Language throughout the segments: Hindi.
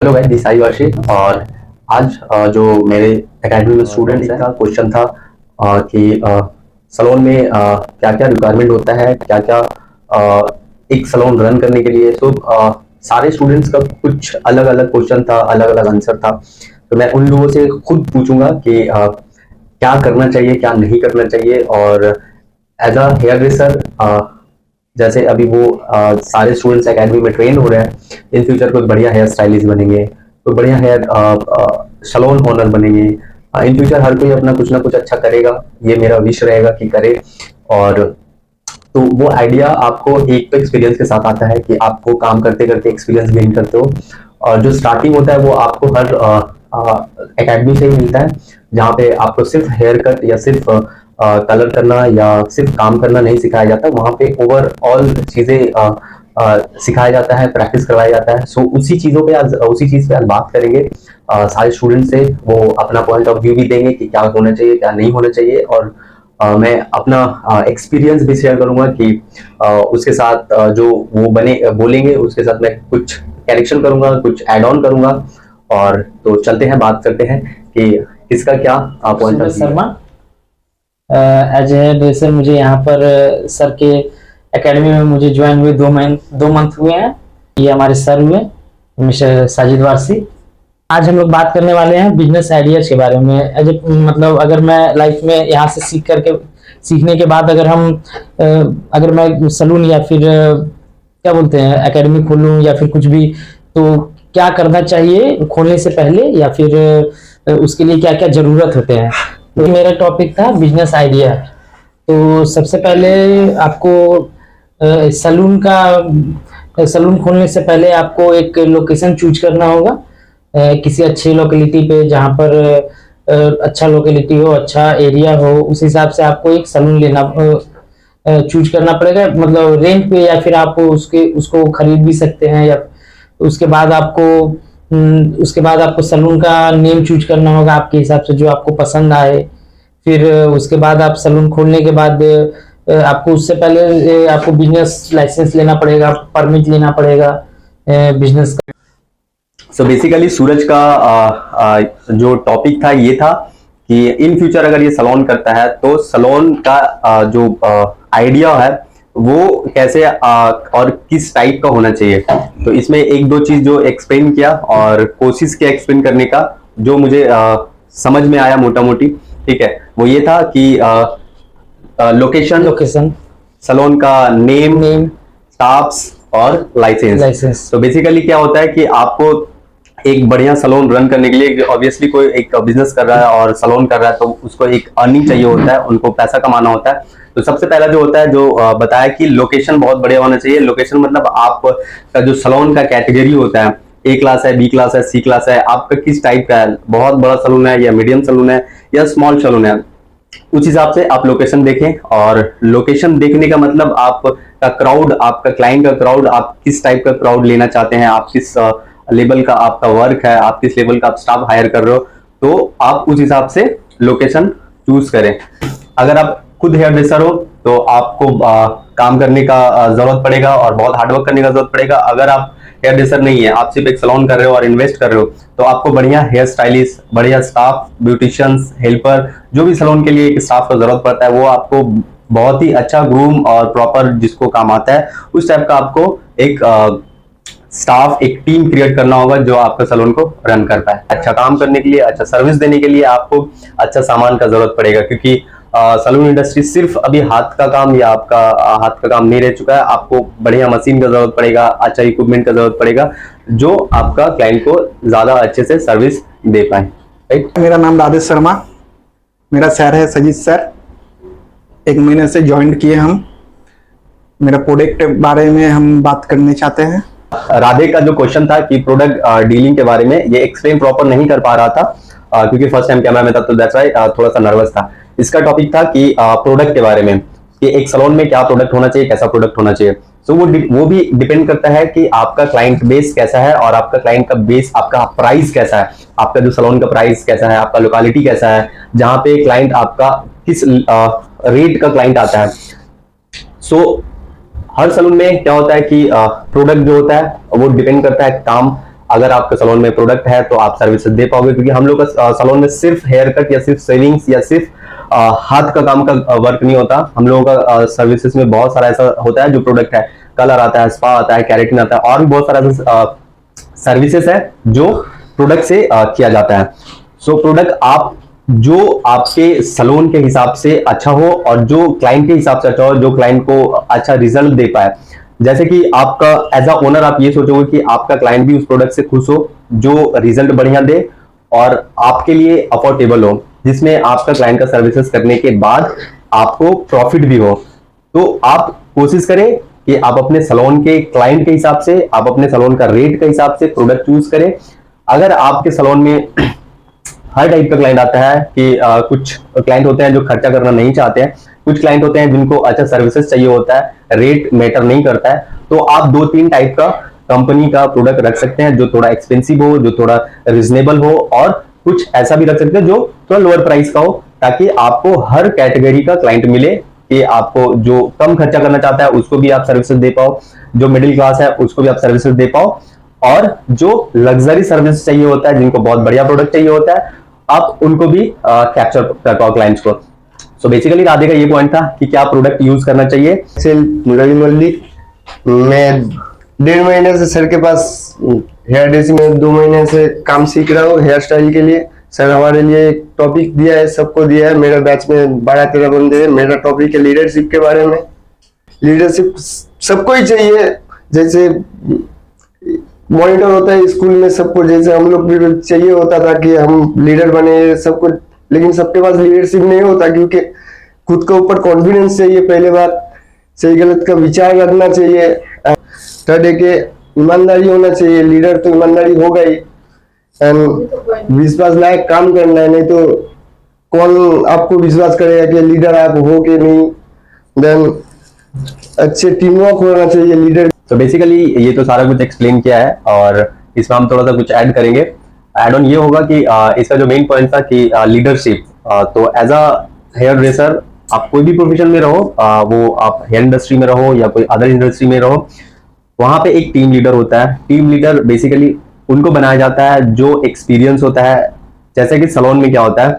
Hello guys, this I Varshit. और आज जो मेरे एकेडमी में स्टूडेंट्स का क्वेश्चन था कि सलोन में क्या क्या रिक्वायरमेंट होता है, क्या क्या एक सलोन रन करने के लिए। तो सारे स्टूडेंट्स का कुछ अलग अलग क्वेश्चन था, अलग अलग आंसर था। तो मैं उन लोगों से खुद पूछूंगा कि क्या करना चाहिए, क्या नहीं करना चाहिए। और एज अ हेयर ड्रेसर, जैसे अभी वो सारे स्टूडेंट्स एकेडमी में ट्रेन हो रहे हैं, इन फ्यूचर कोई बढ़िया हेयर स्टाइलिस्ट बनेंगे, कोई बढ़िया हेयर सैलून ओनर बनेंगे। इन फ्यूचर हर कोई अपना कुछ ना कुछ अच्छा करेगा, ये मेरा विश रहेगा कि करे। और तो वो आइडिया आपको एक तो एक्सपीरियंस के साथ आता है कि आपको काम करते करते एक्सपीरियंस गेन करते हो। और जो स्टार्टिंग होता है वो आपको हर एकेडमी से ही मिलता है, जहाँ पे आपको सिर्फ हेयर कट या सिर्फ कलर करना या सिर्फ काम करना नहीं सिखाया जाता। वहाँ पे ओवरऑल चीजें सिखाया जाता है, प्रैक्टिस करवाया जाता है। सो उसी चीज पे आज बात करेंगे सारे स्टूडेंट से। वो अपना पॉइंट ऑफ व्यू भी देंगे कि क्या होना चाहिए, क्या नहीं होना चाहिए। और मैं अपना एक्सपीरियंस भी शेयर करूंगा कि उसके साथ जो वो बने बोलेंगे उसके साथ मैं कुछ करेक्शन करूंगा, कुछ एड ऑन करूंगा। और तो चलते हैं, बात करते हैं कि किसका क्या point of view. Sharma as a dresser मुझे यहाँ पर सर के एकेडमी में मुझे ज्वाइन हुए 2 मंथ हुए हैं। ये हमारे सर हुए मिस्टर साजिद वारसी। आज हम लोग बात करने वाले हैं बिजनेस आइडियाज के बारे में। एज ए मतलब अगर मैं लाइफ में यहाँ से सीखने के बाद अगर मैं सलून या फिर क्या बोलते हैं एकेडमी खोलूँ या फिर कुछ भी, तो क्या करना चाहिए खोलने से पहले या फिर उसके लिए क्या क्या जरूरत होते हैं। तो मेरा टॉपिक था बिजनेस आइडिया। तो सबसे पहले आपको सलून खोलने से पहले आपको एक लोकेशन चूज करना होगा, किसी अच्छी लोकेलिटी पे, जहाँ पर अच्छा लोकेलिटी हो, अच्छा एरिया हो। उस हिसाब से आपको एक सलून चूज करना पड़ेगा, मतलब रेंट पे, या फिर आप उसको खरीद भी सकते हैं। या उसके बाद आपको सलून का नेम चूज करना होगा आपके हिसाब से जो आपको पसंद आए। फिर उसके बाद आप सलून खोलने के बाद आपको उससे पहले आपको बिजनेस लाइसेंस लेना पड़ेगा, परमिट लेना पड़ेगा बिजनेस का। सो बेसिकली सूरज का जो टॉपिक था ये था कि इन फ्यूचर अगर ये सलोन करता है तो सलोन का जो आइडिया है वो कैसे और किस टाइप का होना चाहिए। तो इसमें एक दो चीज जो एक्सप्लेन किया और कोशिश किया एक्सप्लेन करने का, जो मुझे समझ में आया मोटा मोटी, ठीक है, वो ये था कि लोकेशन, सलोन का नेम, स्टाफ्स और लाइसेंस। तो बेसिकली क्या होता है कि आपको एक बढ़िया सलोन रन करने के लिए, ऑब्वियसली कोई एक बिजनेस कर रहा है और सलोन कर रहा है तो उसको एक अर्निंग चाहिए होता है, उनको पैसा कमाना होता है। तो सबसे पहला जो होता है, जो बताया कि लोकेशन बहुत बढ़िया होना चाहिए। लोकेशन मतलब आपका जो सलोन का कैटेगरी होता है, ए क्लास है, बी क्लास है, सी क्लास है, आपका किस टाइप का है, बहुत बड़ा सलून है या मीडियम सलून है या स्मॉल सलून है, उस हिसाब से आप लोकेशन देखें। और लोकेशन देखने का मतलब आपका क्राउड, आपका क्लाइंट का क्राउड, आप किस टाइप का क्राउड लेना चाहते हैं, आप किस लेवल का आपका वर्क है, आप किस लेवल का आप स्टाफ हायर कर रहे हो, तो आप उस हिसाब से लोकेशन चूज करें। अगर आप खुद हेयर ड्रेसर हो तो आपको काम करने का जरूरत पड़ेगा और बहुत हार्डवर्क करने का जरूरत पड़ेगा। अगर आप हेयर ड्रेसर नहीं है, आप सिर्फ एक सलोन कर रहे हो और इन्वेस्ट कर रहे हो, तो आपको बढ़िया हेयर स्टाइलिस्ट, बढ़िया स्टाफ, ब्यूटिशियंस, हेल्पर, जो भी सलोन के लिए एक स्टाफ का जरूरत पड़ता है, वो आपको बहुत ही अच्छा ग्रूम और प्रॉपर जिसको काम आता है उस टाइप का आपको एक स्टाफ, एक टीम क्रिएट करना होगा जो आपका सलून को रन कर पाए। अच्छा काम करने के लिए, अच्छा सर्विस देने के लिए आपको अच्छा सामान का जरूरत पड़ेगा, क्योंकि सलून इंडस्ट्री सिर्फ अभी हाथ का काम या आपका हाथ का काम नहीं रह चुका है। आपको बढ़िया मशीन का जरूरत पड़ेगा, अच्छा इक्विपमेंट का जरूरत पड़ेगा, जो आपका क्लाइंट को ज्यादा अच्छे से सर्विस दे पाए। राइट। मेरा नाम राधेश शर्मा, मेरा सर है सजीद सर। 1 महीने से ज्वाइन किए हम। मेरा प्रोडक्ट बारे में हम बात करने चाहते हैं। राधे का जो क्वेश्चन था कि प्रोडक्ट डीलिंग के बारे में, ये एक्सप्लेन प्रॉपर नहीं कर पा रहा था क्योंकि फर्स्ट टाइम कैमरा में था, तो दैट्स व्हाई थोड़ा सा नर्वस था। इसका टॉपिक था कि प्रोडक्ट के बारे में, कि एक सलोन में क्या प्रोडक्ट होना चाहिए, कैसा प्रोडक्ट होना चाहिए। तो वो भी डिपेंड करता है कि आपका क्लाइंट बेस कैसा है और आपका क्लाइंट का बेस, आपका प्राइस कैसा है, आपका जो सलोन का प्राइस कैसा है, आपका लोकेलिटी कैसा है, जहां पे क्लाइंट आपका किस रेट का क्लाइंट आता है। सो हर सलून में क्या होता है कि प्रोडक्ट जो होता है वो डिपेंड करता है काम अगर आपके सैलून में प्रोडक्ट है तो आप सर्विसेज दे पाओगे, क्योंकि हम लोग का सैलून में सिर्फ हेयर कट या सिर्फ सेविंग्स या सिर्फ हाथ का काम का वर्क नहीं होता। हम लोगों का सर्विसेज में बहुत सारा ऐसा होता है जो प्रोडक्ट है, कलर आता है, स्पा आता है, कैरेटिन आता है, और भी बहुत सारा ऐसा सर्विसेज है जो प्रोडक्ट से किया जाता है। सो प्रोडक्ट आप जो आपके सैलून के हिसाब से अच्छा हो और जो क्लाइंट के हिसाब से अच्छा हो, जो क्लाइंट को अच्छा रिजल्ट दे पाए। जैसे कि आपका एज अ ओनर आप ये सोचोगे कि आपका क्लाइंट भी उस प्रोडक्ट से खुश हो, जो रिजल्ट बढ़िया दे और आपके लिए अफोर्डेबल हो, जिसमें आपका क्लाइंट का सर्विसेज करने के बाद आपको प्रॉफिट भी हो। तो आप कोशिश करें कि आप अपने सैलून के क्लाइंट के हिसाब से, आप अपने सैलून का रेट के हिसाब से प्रोडक्ट चूज करें। अगर आपके सैलून में हर टाइप का क्लाइंट आता है कि कुछ क्लाइंट होते हैं जो खर्चा करना नहीं चाहते हैं, कुछ क्लाइंट होते हैं जिनको अच्छा सर्विसेज चाहिए होता है, रेट मैटर नहीं करता है, तो आप 2-3 टाइप का कंपनी का प्रोडक्ट रख सकते हैं, जो थोड़ा एक्सपेंसिव हो, जो थोड़ा रिजनेबल हो, और कुछ ऐसा भी रख सकते हैं जो थोड़ा लोअर प्राइस का हो, ताकि आपको हर कैटेगरी का क्लाइंट मिले, कि आपको जो कम खर्चा करना चाहता है उसको भी आप सर्विसेज दे पाओ, जो मिडिल क्लास है उसको भी आप सर्विसेज दे पाओ, और जो लग्जरी सर्विस चाहिए होता है, जिनको बहुत बढ़िया प्रोडक्ट चाहिए होता है, आप उनको भी कैप्चर कर पाओ क्लाइंट्स को। सो बेसिकली राधे का ये पॉइंट था कि क्या प्रोडक्ट यूज करना चाहिए। रवि मल्लिक, मैं 1.5 महीने से सर के पास हेयर ड्रेसिंग में 2 महीने से काम सीख रहा हूँ हेयर स्टाइल के लिए। सर हमारे लिए एक टॉपिक दिया है, सबको दिया है। मेरा बैच में 12-13 बंदे हैं। मेरा टॉपिक है लीडरशिप के बारे में। लीडरशिप सबको ही चाहिए, जैसे मॉनिटर होता है स्कूल में सबको, जैसे हम लोग भी चाहिए होता था कि हम लीडर बने सबको, लेकिन सबके पास लीडरशिप नहीं होता, क्योंकि खुद के ऊपर कॉन्फिडेंस चाहिए। पहले बात, सही गलत का विचार रखना चाहिए। थर्ड है कि ईमानदारी होना चाहिए। लीडर तो ईमानदारी होगा ही, एंड विश्वास लायक काम करना है, नहीं तो कौन आपको विश्वास करेगा कि लीडर आप हो कि नहीं। देन अच्छे टीम वर्क होना चाहिए लीडर। तो बेसिकली ये तो सारा कुछ एक्सप्लेन किया है, और इसमें हम थोड़ा सा कुछ ऐड करेंगे। ऐड ऑन ये होगा कि इसका जो मेन पॉइंट था कि लीडरशिप, तो एज अ हेयर ड्रेसर आप कोई भी प्रोफेशन में रहो, वो आप हेयर इंडस्ट्री में रहो या कोई अदर इंडस्ट्री में रहो, वहां पे एक टीम लीडर होता है। टीम लीडर बेसिकली उनको बनाया जाता है जो एक्सपीरियंस होता है। जैसे कि सैलून में क्या होता है,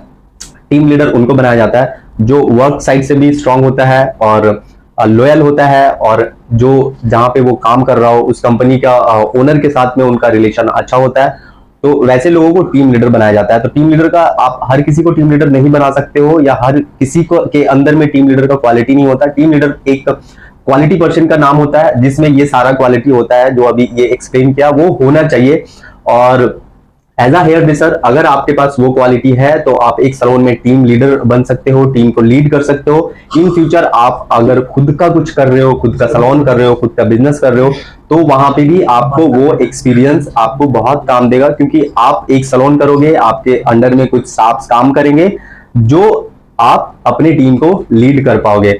टीम लीडर उनको बनाया जाता है जो वर्क साइड से भी स्ट्रांग होता है और लॉयल होता है, और जो जहां पे वो काम कर रहा हो उस कंपनी का ओनर के साथ में उनका रिलेशन अच्छा होता है। तो वैसे लोगों को टीम लीडर बनाया जाता है। तो टीम लीडर का आप हर किसी को टीम लीडर नहीं बना सकते हो, या हर किसी को के अंदर में टीम लीडर का क्वालिटी नहीं होता। टीम लीडर एक क्वालिटी पर्सन का नाम होता है, जिसमें ये सारा क्वालिटी होता है जो अभी ये एक्सप्लेन किया, वो होना चाहिए। और एज अ हेयर ड्रेसर अगर आपके पास वो क्वालिटी है तो आप एक सैलून में टीम लीडर बन सकते हो, टीम को लीड कर सकते हो। इन फ्यूचर आप अगर खुद का कुछ कर रहे हो, खुद का सैलून कर रहे हो, खुद का बिजनेस कर रहे हो, तो वहां पे भी आपको वो एक्सपीरियंस आपको बहुत काम देगा, क्योंकि आप एक सैलून करोगे, आपके अंडर में कुछ स्टाफ काम करेंगे जो आप अपनी टीम को लीड कर पाओगे।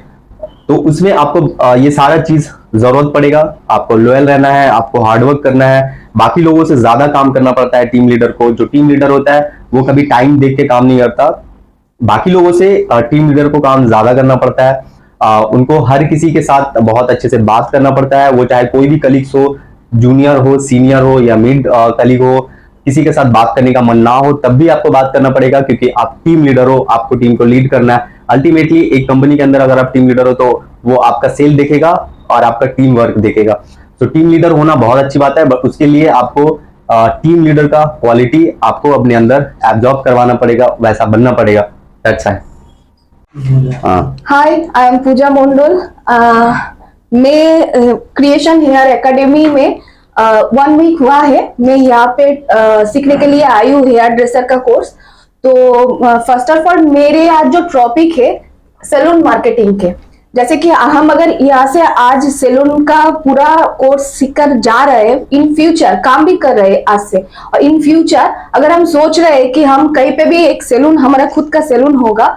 तो उसमें आपको ये सारा चीज जरूरत पड़ेगा। आपको लॉयल रहना है, आपको हार्डवर्क करना है, बाकी लोगों से ज्यादा काम करना पड़ता है टीम लीडर को। जो टीम लीडर होता है वो कभी टाइम देख के काम नहीं करता, बाकी लोगों से टीम लीडर को काम ज्यादा करना पड़ता है। उनको हर किसी के साथ बहुत अच्छे से बात करना पड़ता है, वो चाहे कोई भी कलीग्स हो, जूनियर हो, सीनियर हो या मिड कलीग हो, किसी के साथ बात करने का मन ना हो तब भी आपको बात करना पड़ेगा, क्योंकि आप टीम लीडर हो, आपको टीम को लीड करना है। अल्टीमेटली एक कंपनी के अंदर अगर आप टीम लीडर हो तो वो आपका सेल देखेगा और आपका टीम वर्क देखेगा। तो टीम लीडर होना बहुत अच्छी बात है, बट उसके लिए आपको टीम लीडर का क्वालिटी आपको अपने अंदर एब्जॉर्ब करवाना पड़ेगा, वैसा बनना पड़ेगा। That's it. Hi, I am Puja Mandal. मैं क्रिएशन हेयर एकेडमी में 1 वीक हुआ है। मैं यहाँ पे सीखने के लिए आई हूँ हेयर ड्रेसर का कोर्स। तो फर्स्ट ऑफ ऑल मेरे आज जो टॉपिक है सैलून मार्केटिंग के, जैसे कि हम अगर यहाँ से आज सैलून का पूरा कोर्स सीखकर जा रहे हैं, इन फ्यूचर काम भी कर रहे हैं आज से, और इन फ्यूचर अगर हम सोच रहे हैं कि हम कहीं पे भी एक सैलून, हमारा खुद का सैलून होगा,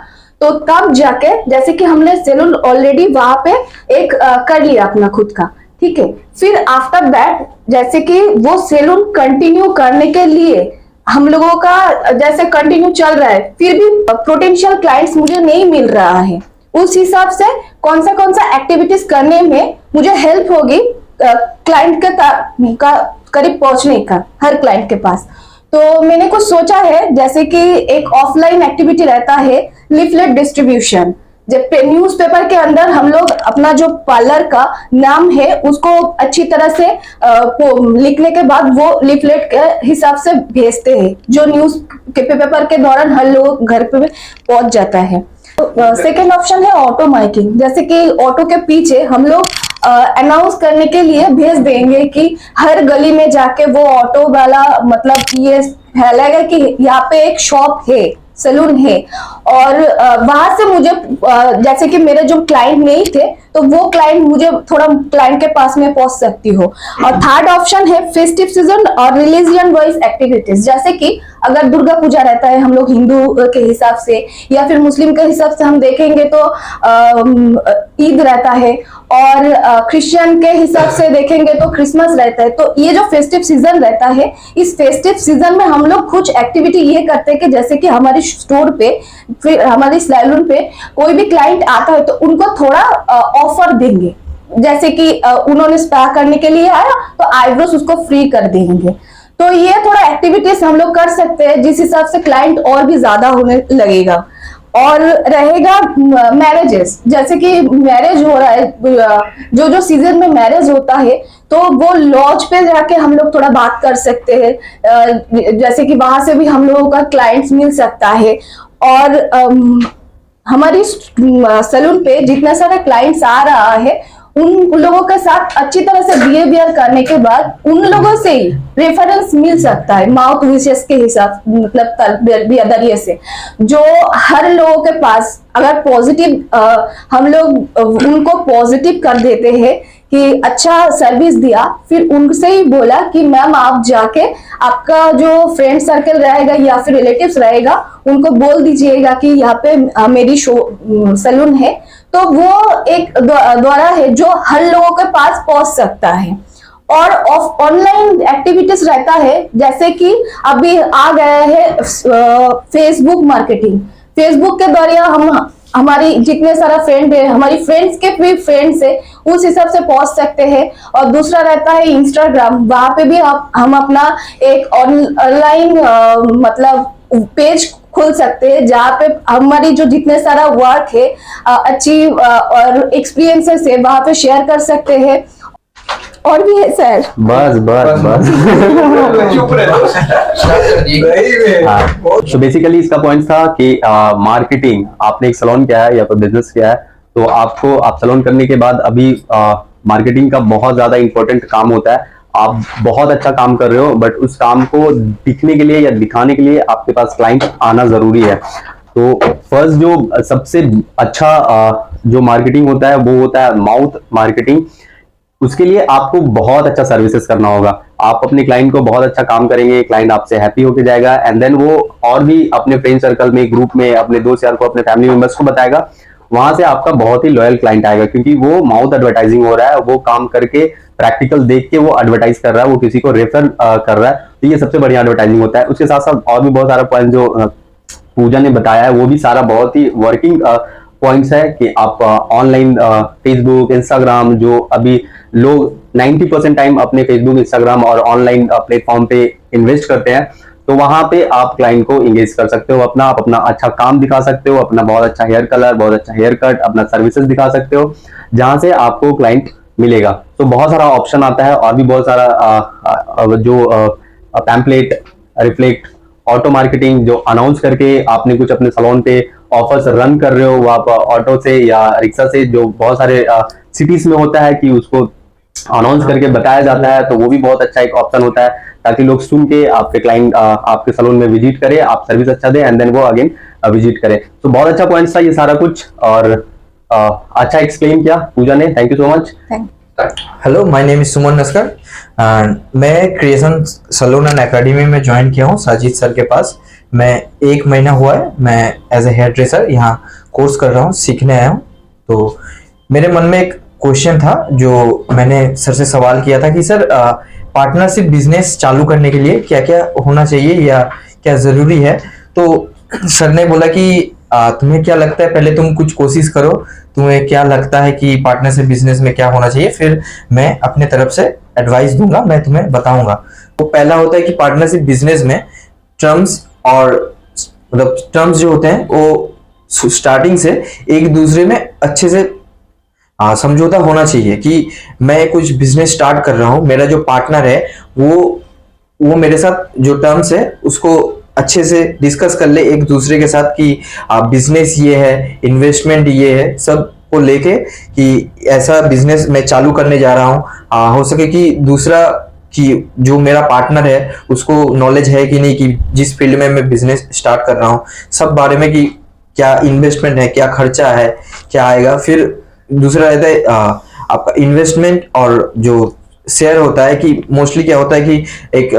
तो तब जाके जैसे कि हमने सैलून ऑलरेडी वहां पे एक कर लिया अपना खुद का, ठीक है। फिर आफ्टर दैट जैसे कि वो सैलून कंटिन्यू करने के लिए हम लोगों का जैसे कंटिन्यू चल रहा है, फिर भी पोटेंशियल क्लाइंट्स मुझे नहीं मिल रहा है, उस हिसाब से कौन सा एक्टिविटीज करने में मुझे हेल्प होगी करीब पहुंचने का हर क्लाइंट के पास। तो मैंने कुछ सोचा है, जैसे कि एक ऑफलाइन एक्टिविटी रहता है लीफलेट डिस्ट्रीब्यूशन। जब न्यूज़पेपर के अंदर हम लोग अपना जो पार्लर का नाम है उसको अच्छी तरह से लिखने के बाद वो लीफलेट के हिसाब से भेजते हैं, जो न्यूज़ के पेपर के दौरान हर लोग घर पे पहुंच जाता है। सेकेंड ऑप्शन है ऑटो माइकिंग। जैसे कि ऑटो के पीछे हम लोग अनाउंस करने के लिए भेज देंगे कि हर गली में जाके वो ऑटो वाला मतलब ये फैलाएगा कि यहाँ पे एक शॉप है, सैलून है। और वहां से मुझे जैसे कि मेरे जो क्लाइंट नहीं थे तो वो क्लाइंट मुझे थोड़ा क्लाइंट के पास में पहुंच सकती हो। और थर्ड ऑप्शन है फेस्टिव सीजन और रिलीजियन वाइज एक्टिविटीज। जैसे कि अगर दुर्गा पूजा रहता है हम लोग हिंदू के हिसाब से, या फिर मुस्लिम के हिसाब से हम देखेंगे तो ईद रहता है, और क्रिश्चियन के हिसाब से देखेंगे तो क्रिसमस रहता है। तो ये जो फेस्टिव सीजन रहता है, इस फेस्टिव सीजन में हम लोग कुछ एक्टिविटी ये करते हैं कि जैसे कि हमारी स्टोर पे, फिर हमारी सैलून पे कोई भी क्लाइंट आता है तो उनको थोड़ा ऑफर देंगे। जैसे कि उन्होंने स्पा करने के लिए आया तो आईब्रोज उसको फ्री कर देंगे। तो ये थोड़ा एक्टिविटीज हम लोग कर सकते हैं जिस हिसाब से क्लाइंट और भी ज्यादा होने लगेगा। और रहेगा मैरिजेस। जैसे कि मैरिज हो रहा है, जो सीजन में मैरिज होता है तो वो लॉज पे जाके हम लोग थोड़ा बात कर सकते हैं, जैसे कि वहां से भी हम लोगों का क्लाइंट्स मिल सकता है। और हमारी सैलून पे जितना सारा क्लाइंट्स आ रहा है उन लोगों के साथ अच्छी तरह से बिहेवियर करने के बाद उन लोगों से ही रेफरेंस मिल सकता है, माउथ विशेष के हिसाब मतलब नजरिए से। जो हर लोगों के पास अगर पॉजिटिव हम लोग उनको पॉजिटिव कर देते हैं कि अच्छा सर्विस दिया, फिर उनसे ही बोला कि मैम आप जाके आपका जो फ्रेंड सर्कल रहेगा या फिर रिलेटिव्स रहेगा उनको बोल दीजिएगा कि यहाँ पे मेरी सैलून है। तो वो एक द्वारा है जो हर लोगों के पास पहुंच सकता है। और ऑनलाइन एक्टिविटीज रहता है, जैसे कि अभी आ गया है फेसबुक मार्केटिंग। फेसबुक के द्वारा हम हमारी जितने सारा फ्रेंड है, हमारी फ्रेंड्स के भी फ्रेंड्स है, उस हिसाब से पहुंच सकते हैं। और दूसरा रहता है इंस्टाग्राम। वहां पे भी हम अपना एक ऑनलाइन मतलब पेज खोल सकते हैं जहाँ पे हमारी जो जितने सारा वर्क है अच्छी और एक्सपीरियंसेस है वहां पे शेयर कर सकते हैं। और भी है सर। बस बस बस तो बेसिकली इसका पॉइंट था कि मार्केटिंग, आपने एक सैलून किया है या कोई बिजनेस किया है तो आपको आप सैलून करने के बाद अभी मार्केटिंग का बहुत ज्यादा इंपॉर्टेंट काम होता है। आप बहुत अच्छा काम कर रहे हो बट उस काम को दिखने के लिए या दिखाने के लिए आपके पास क्लाइंट आना जरूरी है। तो फर्स्ट जो सबसे अच्छा जो मार्केटिंग होता है वो होता है माउथ मार्केटिंग। उसके लिए आपको बहुत अच्छा सर्विसेज करना होगा। आप अपने क्लाइंट को बहुत अच्छा काम करेंगे, क्लाइंट आपसे हैप्पी होके जाएगा एंड देन वो और भी अपने फ्रेंड सर्कल में, ग्रुप में, अपने दोस्त यार को, अपने फैमिली मेंबर्स को बताएगा। वहां से आपका बहुत ही लॉयल क्लाइंट आएगा क्योंकि वो माउथ एडवर्टाइजिंग हो रहा है, वो काम करके प्रैक्टिकल देख के वो एडवर्टाइज कर रहा है, वो किसी को रेफर कर रहा है। तो ये सबसे बढ़िया एडवर्टाइजिंग होता है। उसके साथ साथ और भी बहुत सारा पॉइंट जो पूजा ने बताया है वो भी सारा बहुत ही वर्किंग पॉइंट्स है कि आप ऑनलाइन फेसबुक, इंस्टाग्राम, जो अभी लोग 90% टाइम अपने फेसबुक, इंस्टाग्राम और ऑनलाइन प्लेटफॉर्म पे इन्वेस्ट करते हैं, तो वहां पे आप क्लाइंट को इंगेज कर सकते हो। आप अपना अच्छा काम दिखा सकते हो, अपना बहुत अच्छा हेयर कलर, बहुत अच्छा हेयर कट, अपना सर्विसेज दिखा सकते हो जहां से आपको क्लाइंट मिलेगा। तो बहुत सारा ऑप्शन आता है और भी बहुत सारा जो पैम्पलेट, रिफ्लेक्ट, ऑटो मार्केटिंग, जो अनाउंस करके आपने कुछ अपने सैलून पे ऑफर्स रन कर रहे हो, वो आप ऑटो से या रिक्शा से, जो बहुत सारे सिटीज में होता है कि उसको अनाउंस करके बताया जाता है, तो वो भी बहुत अच्छा एक ऑप्शन होता है ताकि लोग सुन के आपके क्लाइंट आपके सैलून में विजिट करे, आप सर्विस अच्छा दे एंड देन वो अगेन विजिट करे। तो बहुत अच्छा पॉइंट था ये सारा कुछ और अच्छा एक्सप्लेन किया पूजा ने, thank you so much. Hello, my name is Suman Naskar and मैं क्रिएशन सैलून एंड एकेडमी में ज्वाइन किया हूँ साजिद सर के पास। मैं 1 महीना हुआ है, मैं एज ए हेयर ड्रेसर यहाँ कोर्स कर रहा हूँ, सीखने आया हूँ। तो मेरे मन में एक क्वेश्चन था जो मैंने सर से सवाल किया था कि सर पार्टनरशिप बिजनेस चालू करने के लिए क्या क्या होना चाहिए या क्या जरूरी है। तो सर ने बोला कि तुम्हें क्या लगता है, पहले तुम कुछ कोशिश करो, तुम्हें क्या लगता है कि पार्टनरशिप बिजनेस में क्या होना चाहिए, फिर मैं अपने तरफ से एडवाइस दूंगा, मैं तुम्हें बताऊंगा। तो पहला होता है कि पार्टनरशिप बिजनेस में टर्म्स और मतलब टर्म्स जो होते हैं वो स्टार्टिंग से एक दूसरे में अच्छे से समझौता होना चाहिए कि मैं कुछ बिजनेस स्टार्ट कर रहा हूं, मेरा जो पार्टनर है वो मेरे साथ जो टर्म्स है उसको अच्छे से डिस्कस कर ले एक दूसरे के साथ कि बिजनेस ये है, इन्वेस्टमेंट ये है, सब को लेके कि ऐसा बिजनेस मैं चालू करने जा रहा हूँ। हो सके कि दूसरा कि जो मेरा पार्टनर है उसको नॉलेज है कि नहीं कि जिस फील्ड में मैं बिजनेस स्टार्ट कर रहा हूँ, सब बारे में कि क्या इन्वेस्टमेंट है, क्या खर्चा है, क्या आएगा। फिर दूसरा रहता है आपका इन्वेस्टमेंट और जो शेयर होता है कि मोस्टली क्या होता है कि एक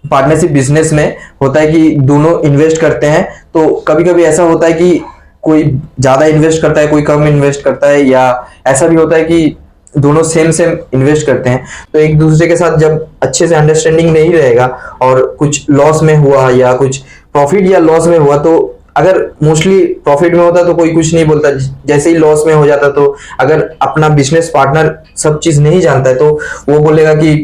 पार्टनरशिप बिजनेस में होता है कि दोनों इन्वेस्ट करते हैं, तो कभी कभी ऐसा होता है कि कोई ज्यादा इन्वेस्ट करता है, कोई कम इन्वेस्ट करता है, या ऐसा भी होता है कि दोनों सेम इन्वेस्ट करते हैं। तो एक दूसरे के साथ जब अच्छे से अंडरस्टैंडिंग नहीं रहेगा और कुछ लॉस में हुआ या कुछ प्रॉफिट या लॉस में हुआ, तो अगर मोस्टली प्रॉफिट में होता तो कोई कुछ नहीं बोलता, जैसे ही लॉस में हो जाता तो अगर अपना बिजनेस पार्टनर सब चीज नहीं जानता है तो वो बोलेगा कि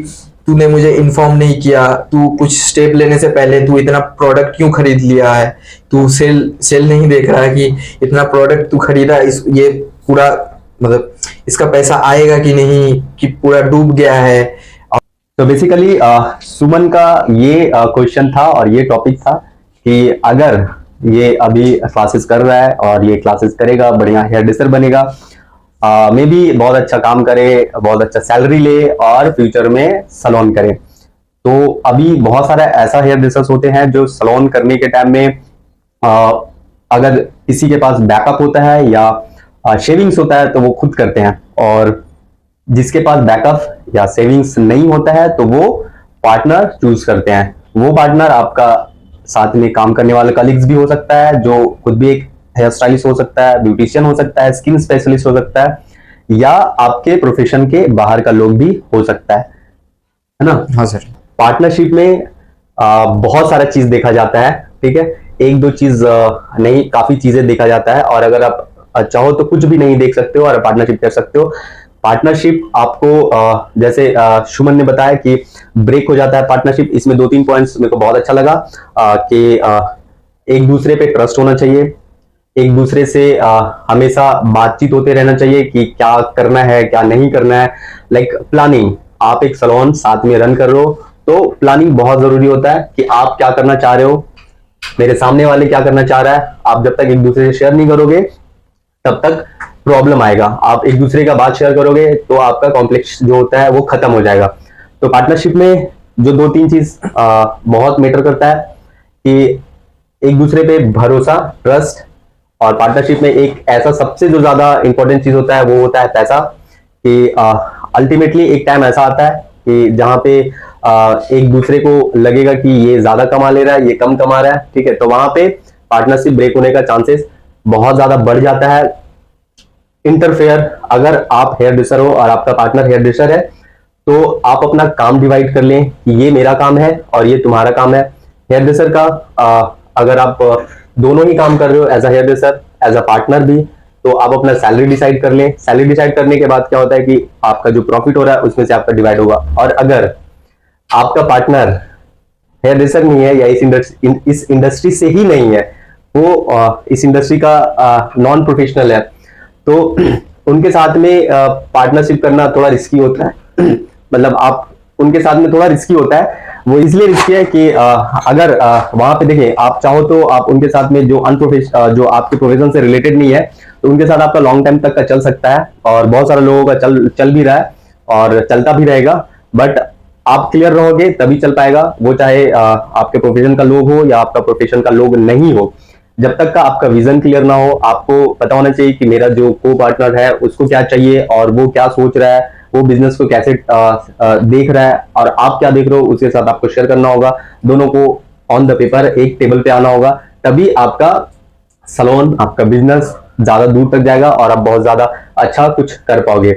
तूने मुझे इन्फॉर्म नहीं किया, तू कुछ स्टेप लेने से पहले तू इतना प्रोडक्ट क्यों खरीद लिया है, तू सेल नहीं देख रहा है कि इतना प्रोडक्ट तू खरीदा, ये पूरा मतलब इसका पैसा आएगा कि नहीं, कि पूरा डूब गया है। तो बेसिकली सुमन का ये क्वेश्चन था और ये टॉपिक था कि अगर ये अभी क्लासेस कर रहा है और ये क्लासेस करेगा, बढ़िया हेयर ड्रेसर बनेगा, मे बी बहुत अच्छा काम करे, बहुत अच्छा सैलरी ले और फ्यूचर में सैलून करे। तो अभी बहुत सारा ऐसा हेयर ड्रेसर्स होते हैं जो सैलून करने के टाइम में अगर किसी के पास बैकअप होता है या शेविंग्स होता है तो वो खुद करते हैं, और जिसके पास बैकअप या सेविंग्स नहीं होता है तो वो पार्टनर चूज करते हैं। वो पार्टनर आपका साथ में काम करने वाला कलीग्स भी हो सकता है, जो खुद भी एक हेयर स्टाइलिस्ट हो सकता है, ब्यूटिशियन हो सकता है, स्किन स्पेशलिस्ट हो सकता है, या आपके प्रोफेशन के बाहर का लोग भी हो सकता है ना। हाँ सर। पार्टनरशिप में बहुत सारा चीज देखा जाता है, ठीक है, एक दो चीज नहीं, काफी चीजें देखा जाता है। और अगर आप चाहो तो कुछ भी नहीं देख सकते हो और पार्टनरशिप कर सकते हो। पार्टनरशिप आपको जैसे सुमन ने बताया कि ब्रेक हो जाता है पार्टनरशिप, इसमें 2-3 पॉइंट्स मेरे को बहुत अच्छा लगा कि एक दूसरे पे ट्रस्ट होना चाहिए, एक दूसरे से हमेशा बातचीत होते रहना चाहिए कि क्या करना है क्या नहीं करना है। लाइक प्लानिंग, आप एक सैलून साथ में रन कर रहे हो तो प्लानिंग बहुत जरूरी होता है कि आप क्या करना चाह रहे हो, मेरे सामने वाले क्या करना चाह रहा है। आप जब तक एक दूसरे से शेयर नहीं करोगे तब तक प्रॉब्लम आएगा। आप एक दूसरे का बात शेयर करोगे तो आपका कॉम्प्लेक्स जो होता है वो खत्म हो जाएगा। तो पार्टनरशिप में जो 2-3 चीज बहुत मैटर करता है कि एक दूसरे पे भरोसा, ट्रस्ट, और पार्टनरशिप में एक ऐसा सबसे जो ज्यादा इंपॉर्टेंट चीज होता है वो होता है पैसा। कि अल्टीमेटली एक टाइम ऐसा आता है कि जहां पे एक दूसरे को लगेगा कि ये ज्यादा कमा ले रहा है, ये कम कमा रहा है, ठीक है, तो वहां पे पार्टनरशिप ब्रेक होने का चांसेस बहुत ज्यादा बढ़ जाता है। इंटरफेयर, अगर आप हेयर ड्रेसर हो और आपका पार्टनर हेयर ड्रेसर है तो आप अपना काम डिवाइड कर लें कि ये मेरा काम है और ये तुम्हारा काम है। हेयर ड्रेसर का अगर आप दोनों ही काम कर रहे हो, as a hair dresser, as a partner भी, तो आप अपना सैलरी डिसाइड कर लें। सैलरी डिसाइड करने के बाद क्या होता है कि आपका जो प्रॉफिट हो रहा है उसमें से आपका डिवाइड होगा। और अगर आपका पार्टनर हेयर ड्रेसर नहीं है या इस इंडस्ट्री से ही नहीं है, वो इस इंडस्ट्री का नॉन प्रोफेशनल है, तो उनके साथ में पार्टनरशिप करना थोड़ा रिस्की होता है। मतलब आप उनके साथ में थोड़ा रिस्की होता है। वो इसलिए रिस्की है कि अगर वहां पे देखें, आप चाहो तो आप उनके साथ में जो जो आपके प्रोफेशन से रिलेटेड नहीं है तो उनके साथ आपका लॉन्ग टाइम तक का चल सकता है, और बहुत सारे लोगों का चल भी रहा है और चलता भी रहेगा। बट आप क्लियर रहोगे तभी चल पाएगा, वो चाहे आपके प्रोफेशन का लोग हो या आपका प्रोफेशन का लोग नहीं हो। जब तक का आपका विजन क्लियर ना हो, आपको पता होना चाहिए कि मेरा जो को पार्टनर है उसको क्या चाहिए और वो क्या सोच रहा है, वो बिजनेस को कैसे देख रहा है और आप क्या देख रहे हो, उसके साथ आपको शेयर करना होगा। दोनों को ऑन द पेपर एक टेबल पे आना होगा, तभी आपका सैलून, आपका बिजनेस ज्यादा दूर तक जाएगा और आप बहुत ज्यादा अच्छा कुछ कर पाओगे।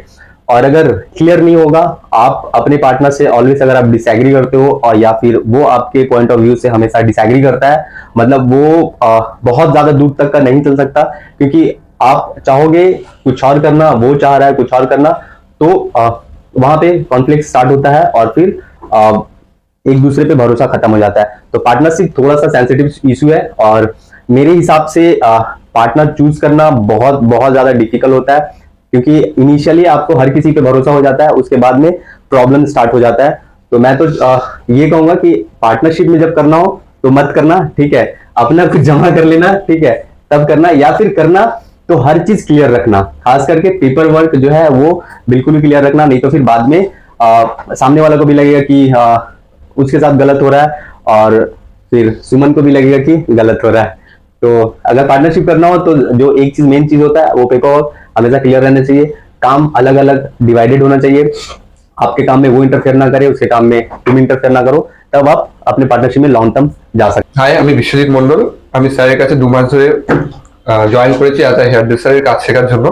और अगर क्लियर नहीं होगा, आप अपने पार्टनर से ऑलवेज अगर आप डिसएग्री करते हो और या फिर वो आपके पॉइंट ऑफ व्यू से हमेशा डिसएग्री करता है, मतलब वो बहुत ज्यादा दूर तक का नहीं चल सकता, क्योंकि आप चाहोगे कुछ और करना, वो चाह रहा है कुछ और करना, तो वहां पे कॉन्फ्लिक्ट स्टार्ट होता है और फिर एक दूसरे पे भरोसा खत्म हो जाता है। तो पार्टनरशिप थोड़ा सा सेंसिटिव इशू है और मेरे हिसाब से पार्टनर चूज करना बहुत बहुत ज्यादा डिफिकल्ट होता है, क्योंकि इनिशियली आपको हर किसी पे भरोसा हो जाता है, उसके बाद में प्रॉब्लम स्टार्ट हो जाता है। तो मैं तो ये कहूंगा कि पार्टनरशिप में जब करना हो तो मत करना, ठीक है, अपना कुछ जमा कर लेना, ठीक है, तब करना, या फिर करना तो हर चीज क्लियर रखना, खास करके पेपर वर्क जो है वो बिल्कुल ही क्लियर रखना, नहीं तो फिर बाद में सामने वाला को भी लगेगा कि उसके साथ गलत हो रहा है और फिर सुमन को भी लगेगा कि गलत हो रहा है। तो अगर पार्टनरशिप करना हो तो जो एक चीज मेन चीज होता है वो पेपर वर्क हमेशा क्लियर रहना चाहिए, काम अलग अलग डिवाइडेड होना चाहिए, आपके काम में वो इंटरफेयर ना करे, उसके काम में तुम इंटरफेयर ना करो, तब आप अपने पार्टनरशिप में लॉन्ग टर्म जा सकते। हाय, আমি বিশ্বজিৎ মন্ডল। আমি স্যারের কাছে 2 মাস ধরে জয়েন করেছি অ্যাজ আ হেয়ার ড্রেসারের কাজ শেখার জন্য।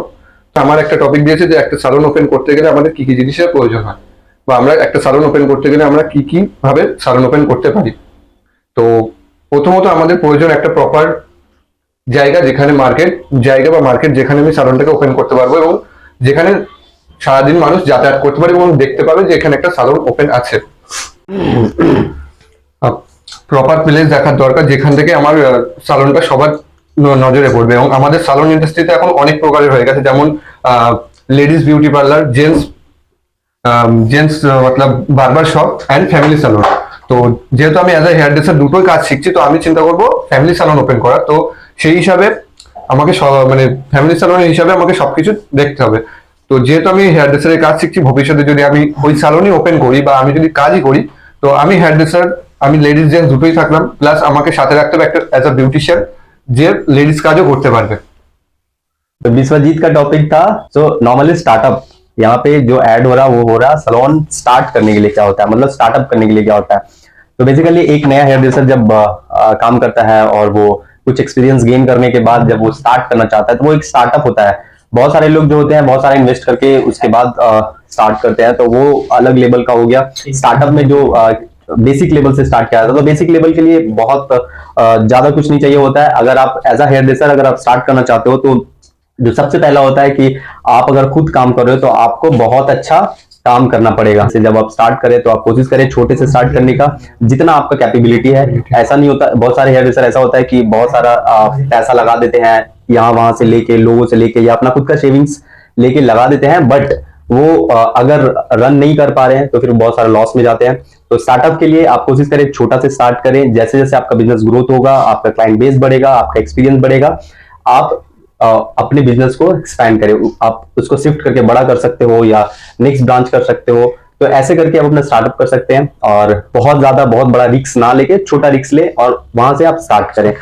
তো আমার একটা টপিক দিয়েছে যে একটা সালন ওপেন করতে গেলে আমাদের কি কি জিনিসের প্রয়োজন হয়, বা আমরা একটা সালন ওপেন করতে গেলে আমরা কি কি ভাবে সালন ওপেন করতে পারি। তো প্রথমত আমাদের প্রয়োজন একটা প্রপার জায়গা, যেখানে মার্কেট যেখানে আমি সালনটাকে ওপেন করতে পারবো এবং যেখানে সারাদিন মানুষ যাতায়াত করতে পারে এবং দেখতে পাবে যে এখানে একটা সালন ওপেন আছে। প্রপার প্লেস দেখার দরকার, যেখান থেকে আমার সালনটা সবার নজরে পড়বে। এবং আমাদের সালন ইন্ডাস্ট্রিতে এখন অনেক প্রকারের হয়ে গেছে, যেমন লেডিস বিউটি পার্লার, জেন্টস মতলব বারবার শপ অ্যান্ড ফ্যামিলি সালন। তো যেহেতু আমি অ্যাজ এ হেয়ার ড্রেসার দুটোই কাজ শিখছি, তো আমি চিন্তা করবো ফ্যামিলি সালন ওপেন করার। তো সেই হিসাবে আমাকে মানে ফ্যামিলি সালনের হিসাবে আমাকে সবকিছু দেখতে হবে। তো যেহেতু আমি হেয়ার ড্রেসারের কাজ শিখছি, ভবিষ্যতে যদি আমি ওই সালনই ওপেন করি বা আমি যদি কাজই করি, তো আমি হেয়ার ড্রেসার, আমি লেডিস জেন্টস দুটোই থাকলাম, প্লাস আমাকে সাথে রাখতে হবে একটা एज अ ब्यूटिशियन যে লেডিস কাজও করতে পারবে। तो विश्वजीत का टॉपिक था जो नॉर्मली स्टार्टअप, यहाँ पे जो ऐड हो रहा वो हो रहा सैलून स्टार्ट करने के लिए क्या होता है, मतलब स्टार्टअप करने के लिए क्या होता है। तो बेसिकली एक नया हेयर ड्रेसर जब काम करता है और वो कुछ एक्सपीरियंस गेन करने के बाद जब वो स्टार्ट करना चाहता है, तो वो एक स्टार्टअप होता है। बहुत सारे लोग जो होते हैं बहुत सारा इन्वेस्ट करके उसके बाद स्टार्ट करते हैं, तो वो अलग लेवल का हो गया। स्टार्टअप में जो बेसिक लेवल से स्टार्ट किया था, तो बेसिक लेवल के लिए बहुत ज्यादा कुछ नहीं चाहिए होता है। अगर आप एज अ हेयर ड्रेसर अगर आप स्टार्ट करना चाहते हो, तो जो सबसे पहला होता है कि आप अगर खुद काम कर रहे हो तो आपको बहुत अच्छा काम करना पड़ेगा। जब आप स्टार्ट करें तो आप कोशिश करें छोटे से स्टार्ट करने का, जितना आपका कैपेबिलिटी है। ऐसा नहीं होता, बहुत सारे हेयर ड्रेसर ऐसा होता है कि बहुत सारा पैसा लगा देते हैं, यहाँ वहां से लेके, लोगों से लेके, या अपना खुद का सेविंग्स लेके लगा देते हैं, बट वो अगर रन नहीं कर पा रहे हैं तो फिर बहुत सारे लॉस में जाते हैं। तो स्टार्टअप के लिए आप कोशिश करें छोटा से स्टार्ट करें। जैसे जैसे आपका बिजनेस ग्रोथ होगा, आपका क्लाइंट बेस बढ़ेगा, आपका एक्सपीरियंस बढ़ेगा, आप अपने बिजनेस को एक्सपैंड करें, आप उसको शिफ्ट करके बड़ा कर सकते हो या नेक्स्ट ब्रांच कर सकते हो। तो ऐसे करके आप अपना स्टार्टअप कर सकते हैं और बहुत बड़ा रिस्क ना लेके छोटा रिस्क ले और वहां से आप स्टार्ट करें।